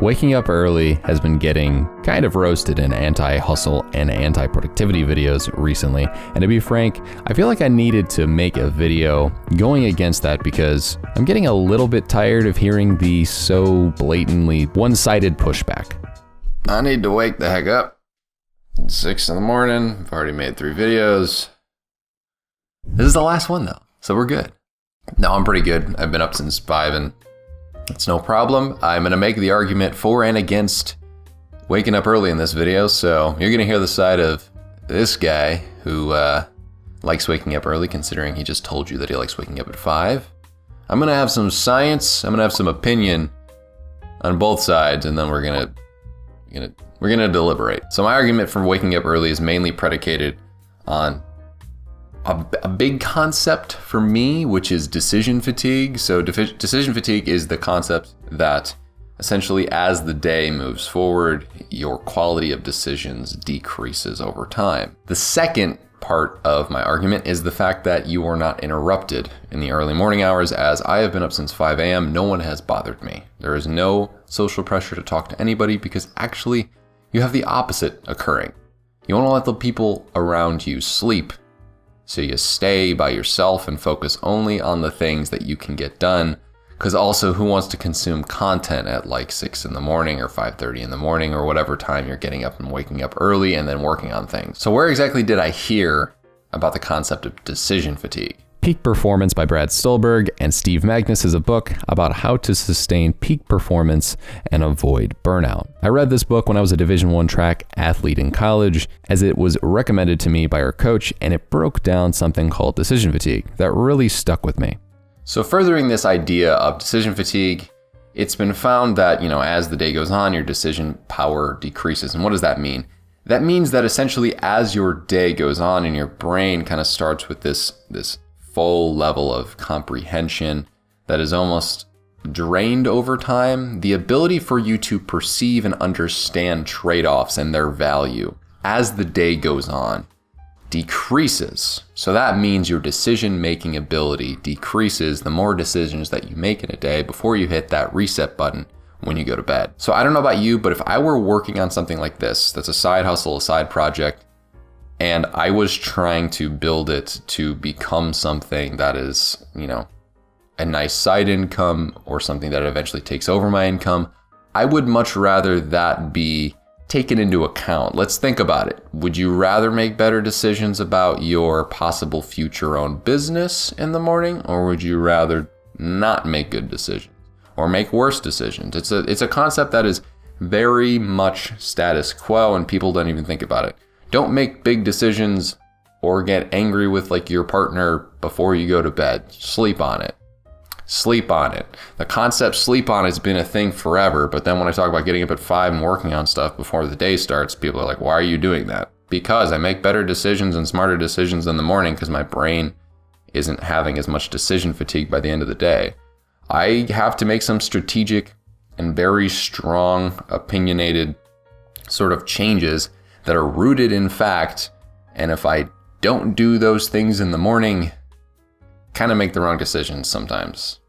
Waking up early has been getting kind of roasted in anti-hustle and anti-productivity videos recently, and to be frank, I feel like I needed to make a video going against that because I'm getting a little bit tired of hearing the so blatantly one-sided pushback. I need to wake the heck up. It's 6 in the morning, I've already made 3 videos. This is the last one though, so we're good. No, I'm pretty good. I've been up since 5 and it's no problem. I'm gonna make the argument for and against waking up early in this video, so you're gonna hear the side of this guy who likes waking up early, considering he just told you that he likes waking up at 5. I'm gonna have some science, I'm gonna have some opinion on both sides, and then we're gonna deliberate. So my argument for waking up early is mainly predicated on a big concept for me, which is decision fatigue. So decision fatigue is the concept that essentially as the day moves forward, your quality of decisions decreases over time. The second part of my argument is the fact that you are not interrupted in the early morning hours. As I have been up since 5 a.m., no one has bothered me. There is no social pressure to talk to anybody because actually you have the opposite occurring. You want to let the people around you sleep, so you stay by yourself and focus only on the things that you can get done. Because also, who wants to consume content at like 6 in the morning or 5:30 in the morning or whatever time you're getting up and waking up early and then working on things? So where exactly did I hear about the concept of decision fatigue? Peak Performance by Brad Stulberg and Steve Magnus is a book about how to sustain peak performance and avoid burnout. I read this book when I was a Division I track athlete in college, as it was recommended to me by our coach, and it broke down something called decision fatigue that really stuck with me. So furthering this idea of decision fatigue, it's been found that, as the day goes on, your decision power decreases. And what does that mean? That means that essentially as your day goes on and your brain kind of starts with this full level of comprehension that is almost drained over time, the ability for you to perceive and understand trade-offs and their value as the day goes on decreases. So that means your decision-making ability decreases the more decisions that you make in a day before you hit that reset button when you go to bed. So I don't know about you, but if I were working on something like this, that's a side hustle, a side project, and I was trying to build it to become something that is, a nice side income or something that eventually takes over my income, I would much rather that be taken into account. Let's think about it. Would you rather make better decisions about your possible future owned business in the morning, or would you rather not make good decisions or make worse decisions? It's a concept that is very much status quo and people don't even think about it. Don't make big decisions or get angry with your partner before you go to bed. Sleep on it. Sleep on it. The concept sleep on has been a thing forever, but then when I talk about getting up at 5 and working on stuff before the day starts, people are like, why are you doing that? Because I make better decisions and smarter decisions in the morning because my brain isn't having as much decision fatigue by the end of the day. I have to make some strategic and very strong, opinionated sort of changes that are rooted in fact, and if I don't do those things in the morning, kind of make the wrong decisions sometimes.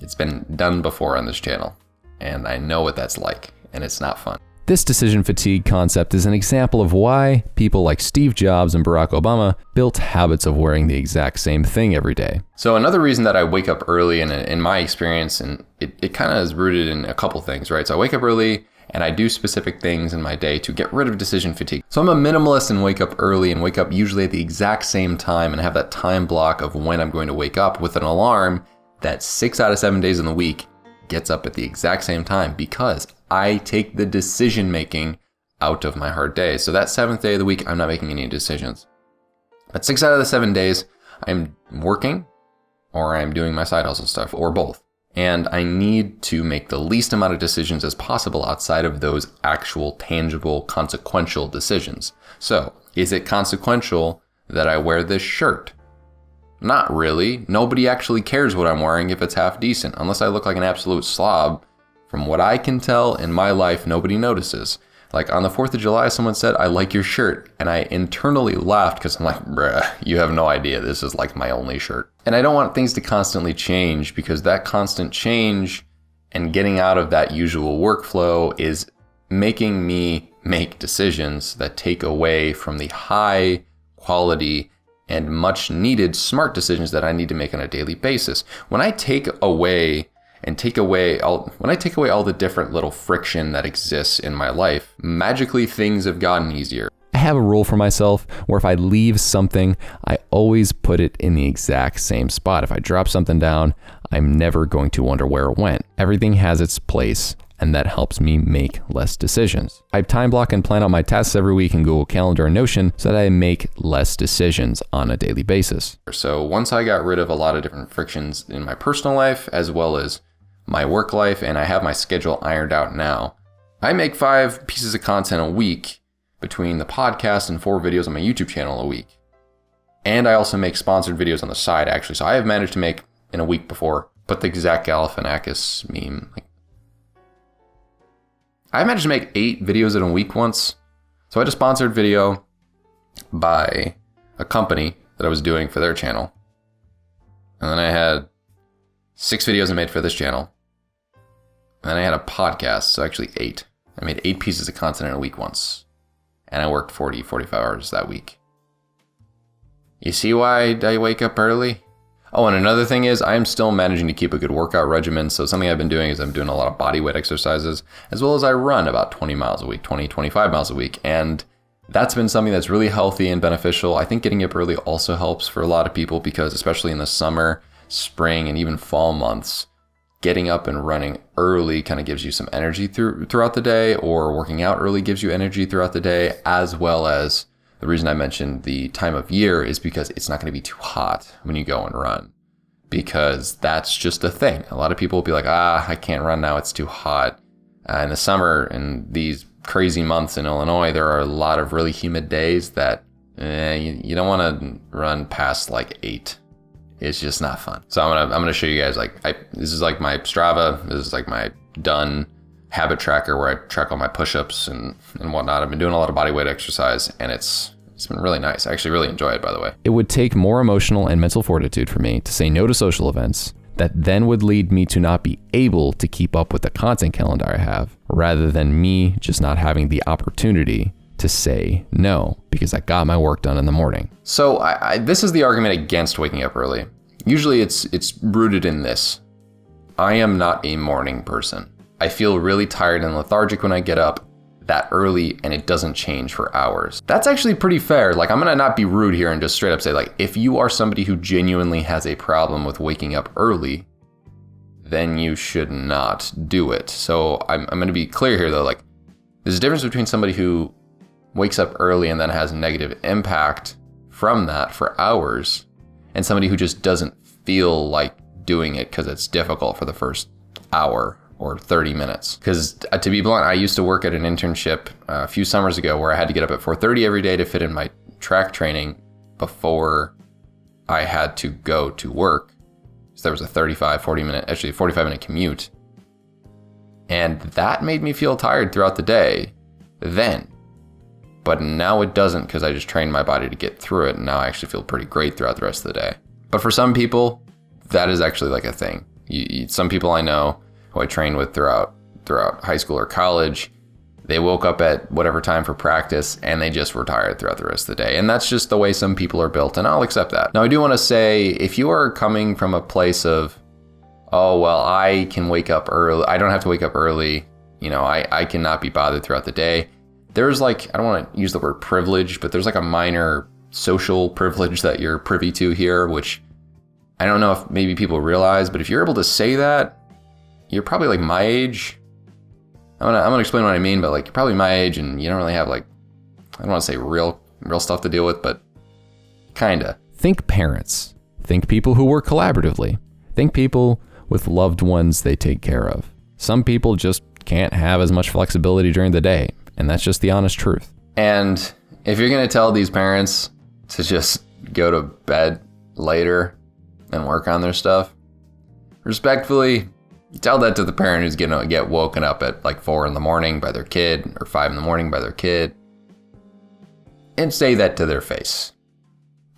It's been done before on this channel, and I know what that's like, and it's not fun. This decision fatigue concept is an example of why people like Steve Jobs and Barack Obama built habits of wearing the exact same thing every day. So another reason that I wake up early, and in my experience, and it kind of is rooted in a couple things, right? So I wake up early, and I do specific things in my day to get rid of decision fatigue. So I'm a minimalist and wake up early and wake up usually at the exact same time and have that time block of when I'm going to wake up with an alarm that 6 out of 7 days in the week gets up at the exact same time because I take the decision making out of my hard days. So that 7th day of the week, I'm not making any decisions. But 6 out of the 7 days, I'm working or I'm doing my side hustle stuff or both. And I need to make the least amount of decisions as possible outside of those actual, tangible, consequential decisions. So, is it consequential that I wear this shirt? Not really. Nobody actually cares what I'm wearing if it's half decent, unless I look like an absolute slob. From what I can tell in my life, nobody notices. Like on the 4th of July, someone said, I like your shirt. And I internally laughed because I'm like, bruh, you have no idea. This is like my only shirt. And I don't want things to constantly change because that constant change And getting out of that usual workflow is making me make decisions that take away from the high quality and much needed smart decisions that I need to make on a daily basis. When I take away all the different little friction that exists in my life, magically things have gotten easier. I have a rule for myself where if I leave something, I always put it in the exact same spot. If I drop something down, I'm never going to wonder where it went. Everything has its place, and that helps me make less decisions. I time block and plan out my tasks every week in Google Calendar and Notion so that I make less decisions on a daily basis. So once I got rid of a lot of different frictions in my personal life as well as my work life, and I have my schedule ironed out now, I make 5 pieces of content a week between the podcast and 4 videos on my YouTube channel a week. And I also make sponsored videos on the side, actually. So I have managed to make, in a week before, put the Zach Galifianakis meme. I managed to make 8 videos in a week once. So I had a sponsored video by a company that I was doing for their channel. And then I had 6 videos I made for this channel. And then I had a podcast, so actually 8. I made 8 pieces of content in a week once. And I worked 45 hours that week. You see why I wake up early? Oh, and another thing is I am still managing to keep a good workout regimen. So something I've been doing is I'm doing a lot of body weight exercises, as well as I run about 20 miles a week, 25 miles a week. And that's been something that's really healthy and beneficial. I think getting up early also helps for a lot of people because especially in the summer, spring, and even fall months, getting up and running early kind of gives you some energy throughout the day, or working out early gives you energy throughout the day, as well as the reason I mentioned the time of year is because it's not going to be too hot when you go and run, because that's just a thing. A lot of people will be like, I can't run now, it's too hot. In the summer, in these crazy months in Illinois, there are a lot of really humid days that you don't want to run past like 8. It's just not fun. So I'm gonna show you guys this is like my Strava. This is like my done habit tracker where I track all my push-ups and whatnot. I've been doing a lot of body weight exercise and it's been really nice. I actually really enjoy it, by the way. It would take more emotional and mental fortitude for me to say no to social events that then would lead me to not be able to keep up with the content calendar I have, rather than me just not having the opportunity to say no because I got my work done in the morning. So this is the argument against waking up early. Usually it's rooted in this. I am not a morning person. I feel really tired and lethargic when I get up that early and it doesn't change for hours. That's actually pretty fair. Like, I'm gonna not be rude here and just straight up say, like, if you are somebody who genuinely has a problem with waking up early, then you should not do it. So I'm gonna be clear here though, like, there's a difference between somebody who wakes up early and then has negative impact from that for hours, and somebody who just doesn't feel like doing it because it's difficult for the first hour or 30 minutes. Because to be blunt, I used to work at an internship a few summers ago where I had to get up at 4:30 every day to fit in my track training before I had to go to work. So there was a 45-minute commute. And that made me feel tired throughout the day then. But now it doesn't because I just trained my body to get through it. And now I actually feel pretty great throughout the rest of the day. But for some people, that is actually like a thing. Some people I know who I trained with throughout high school or college, they woke up at whatever time for practice and they just were tired throughout the rest of the day. And that's just the way some people are built, and I'll accept that. Now, I do want to say, if you are coming from a place of, oh, well, I can wake up early, I don't have to wake up early, I cannot be bothered throughout the day. There's like, I don't want to use the word privilege, but there's like a minor social privilege that you're privy to here, which I don't know if maybe people realize, but if you're able to say that, you're probably like my age. I'm gonna explain what I mean, but like, you're probably my age and you don't really have like, I don't want to say real stuff to deal with, but kinda. Think parents. Think people who work collaboratively. Think people with loved ones they take care of. Some people just can't have as much flexibility during the day, and that's just the honest truth. And if you're gonna tell these parents to just go to bed later and work on their stuff, respectfully, tell that to the parent who's gonna get woken up at like 4 a.m. by their kid, or 5 a.m. by their kid, and say that to their face.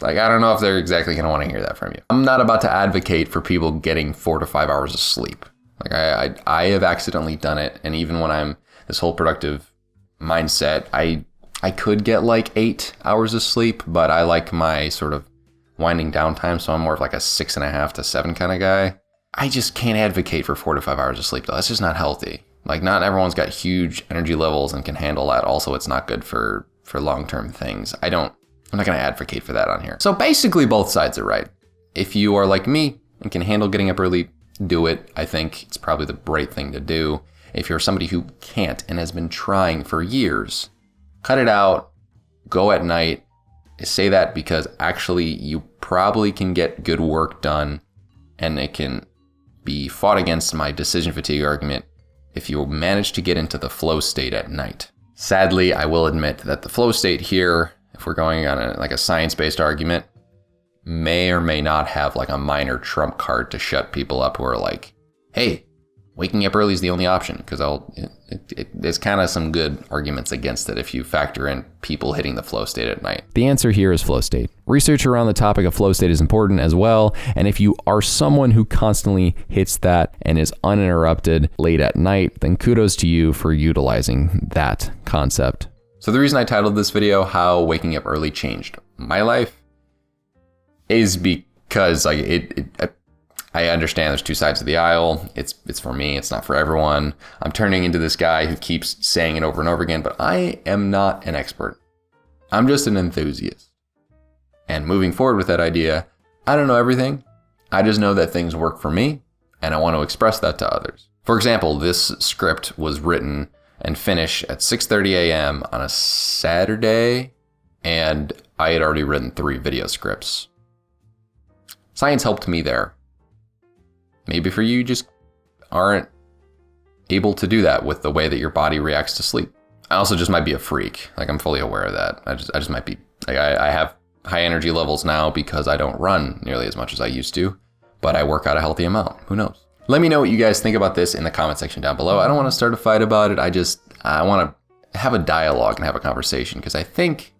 Like, I don't know if they're exactly gonna want to hear that from you. I'm not about to advocate for people getting 4 to 5 hours of sleep. Like I have accidentally done it. And even when I'm this whole productive mindset, I could get like 8 hours of sleep, but I like my sort of winding down time. So I'm more of like a 6.5 to 7 kind of guy. I just can't advocate for 4 to 5 hours of sleep though. That's just not healthy. Like not everyone's got huge energy levels and can handle that. Also, it's not good for long-term things. I'm not going to advocate for that on here. So basically both sides are right. If you are like me and can handle getting up early, do it. I think it's probably the right thing to do. If you're somebody who can't and has been trying for years, cut it out, go at night. I say that because actually you probably can get good work done, and it can be fought against my decision fatigue argument if you manage to get into the flow state at night. Sadly, I will admit that the flow state here, if we're going on a science-based argument, may or may not have like a minor trump card to shut people up who are like, hey, waking up early is the only option, because there's kind of some good arguments against it if you factor in people hitting the flow state at night. The answer here is flow state. Research around the topic of flow state is important as well, and if you are someone who constantly hits that and is uninterrupted late at night, then kudos to you for utilizing that concept. So the reason I titled this video, How Waking Up Early Changed My Life, is because I understand there's two sides of the aisle. It's for me, it's not for everyone. I'm turning into this guy who keeps saying it over and over again, but I am not an expert. I'm just an enthusiast. And moving forward with that idea, I don't know everything. I just know that things work for me, and I want to express that to others. For example, this script was written and finished at 6:30 a.m. on a Saturday, and I had already written 3 video scripts. Science helped me there. Maybe for you just aren't able to do that with the way that your body reacts to sleep. I also just might be a freak. Like, I'm fully aware of that. I just might be, like, I have high energy levels now because I don't run nearly as much as I used to, but I work out a healthy amount. Who knows? Let me know what you guys think about this in the comment section down below. I don't want to start a fight about it. I want to have a dialogue and have a conversation, because I think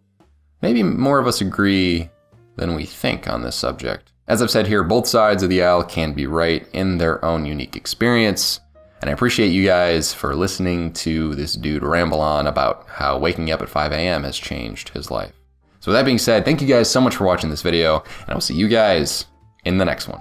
maybe more of us agree than we think on this subject. As I've said here, both sides of the aisle can be right in their own unique experience, and I appreciate you guys for listening to this dude ramble on about how waking up at 5 a.m. has changed his life. So with that being said, thank you guys so much for watching this video, and I'll see you guys in the next one.